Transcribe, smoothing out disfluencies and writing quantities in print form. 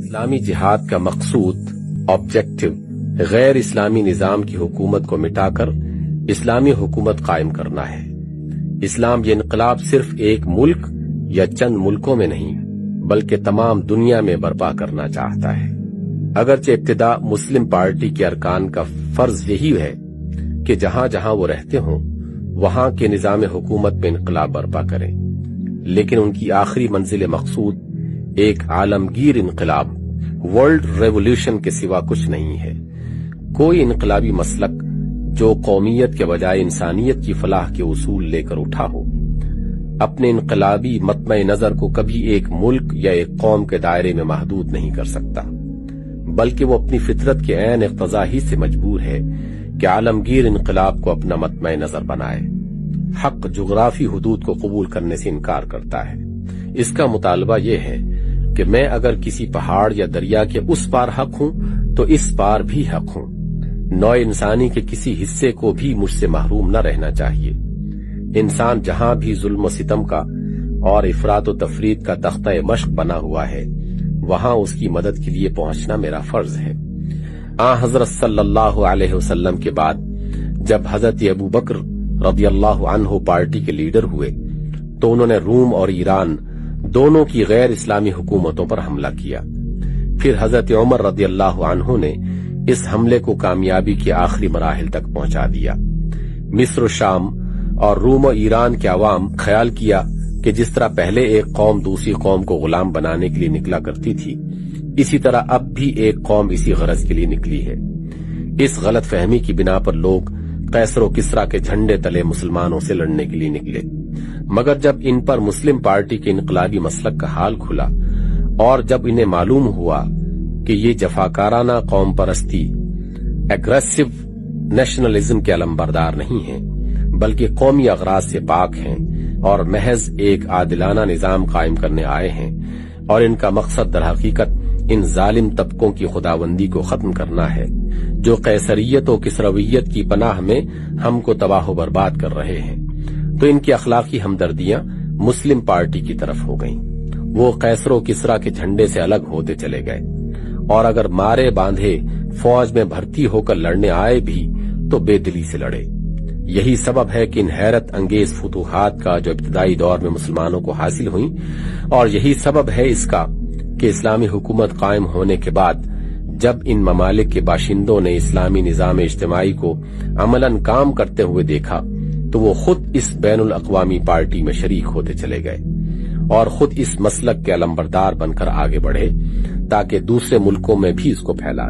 اسلامی جہاد کا مقصود آبجیکٹو غیر اسلامی نظام کی حکومت کو مٹا کر اسلامی حکومت قائم کرنا ہے۔ اسلام یہ انقلاب صرف ایک ملک یا چند ملکوں میں نہیں بلکہ تمام دنیا میں برپا کرنا چاہتا ہے۔ اگرچہ ابتدا مسلم پارٹی کے ارکان کا فرض یہی ہے کہ جہاں جہاں وہ رہتے ہوں وہاں کے نظام حکومت میں انقلاب برپا کریں، لیکن ان کی آخری منزل مقصود ایک عالمگیر انقلاب ورلڈ ریولوشن کے سوا کچھ نہیں ہے۔ کوئی انقلابی مسلک جو قومیت کے بجائے انسانیت کی فلاح کے اصول لے کر اٹھا ہو اپنے انقلابی مطمع نظر کو کبھی ایک ملک یا ایک قوم کے دائرے میں محدود نہیں کر سکتا، بلکہ وہ اپنی فطرت کے عین اقتضا ہی سے مجبور ہے کہ عالمگیر انقلاب کو اپنا مطمع نظر بنائے۔ حق جغرافی حدود کو قبول کرنے سے انکار کرتا ہے۔ اس کا مطالبہ یہ ہے کہ میں اگر کسی پہاڑ یا دریا کے اس پار حق ہوں تو اس پار بھی حق ہوں۔ نوع انسانی کے کسی حصے کو بھی مجھ سے محروم نہ رہنا چاہیے۔ انسان جہاں بھی ظلم و ستم کا اور افراط و تفرید کا تختہ مشق بنا ہوا ہے وہاں اس کی مدد کے لیے پہنچنا میرا فرض ہے۔ حضرت صلی اللہ علیہ وسلم کے بعد جب حضرت ابو بکر رضی اللہ عنہ پارٹی کے لیڈر ہوئے تو انہوں نے روم اور ایران دونوں کی غیر اسلامی حکومتوں پر حملہ کیا۔ پھر حضرت عمر رضی اللہ عنہ نے اس حملے کو کامیابی کے آخری مراحل تک پہنچا دیا۔ مصر و شام اور روم و ایران کے عوام خیال کیا کہ جس طرح پہلے ایک قوم دوسری قوم کو غلام بنانے کے لیے نکلا کرتی تھی اسی طرح اب بھی ایک قوم اسی غرض کے لیے نکلی ہے۔ اس غلط فہمی کی بنا پر لوگ قیصر و کسریٰ کے جھنڈے تلے مسلمانوں سے لڑنے کے لیے نکلے، مگر جب ان پر مسلم پارٹی کے انقلابی مسلک کا حال کھلا اور جب انہیں معلوم ہوا کہ یہ جفاکارانہ قوم پرستی ایگریسو نیشنلزم کے علمبردار نہیں ہیں بلکہ قومی اغراض سے پاک ہیں اور محض ایک عادلانہ نظام قائم کرنے آئے ہیں اور ان کا مقصد در حقیقت ان ظالم طبقوں کی خداوندی کو ختم کرنا ہے جو قیصریت و کسرویت کی پناہ میں ہم کو تباہ و برباد کر رہے ہیں، تو ان کی اخلاقی ہمدردیاں مسلم پارٹی کی طرف ہو گئیں۔ وہ قیصر و کسریٰ کے جھنڈے سے الگ ہوتے چلے گئے اور اگر مارے باندھے فوج میں بھرتی ہو کر لڑنے آئے بھی تو بے دلی سے لڑے۔ یہی سبب ہے کہ ان حیرت انگیز فتوحات کا جو ابتدائی دور میں مسلمانوں کو حاصل ہوئیں اور یہی سبب ہے اس کا کہ اسلامی حکومت قائم ہونے کے بعد جب ان ممالک کے باشندوں نے اسلامی نظام اجتماعی کو عملاً کام کرتے ہوئے دیکھا تو وہ خود اس بین الاقوامی پارٹی میں شریک ہوتے چلے گئے اور خود اس مسلک کے علمبردار بن کر آگے بڑھے تاکہ دوسرے ملکوں میں بھی اس کو پھیلا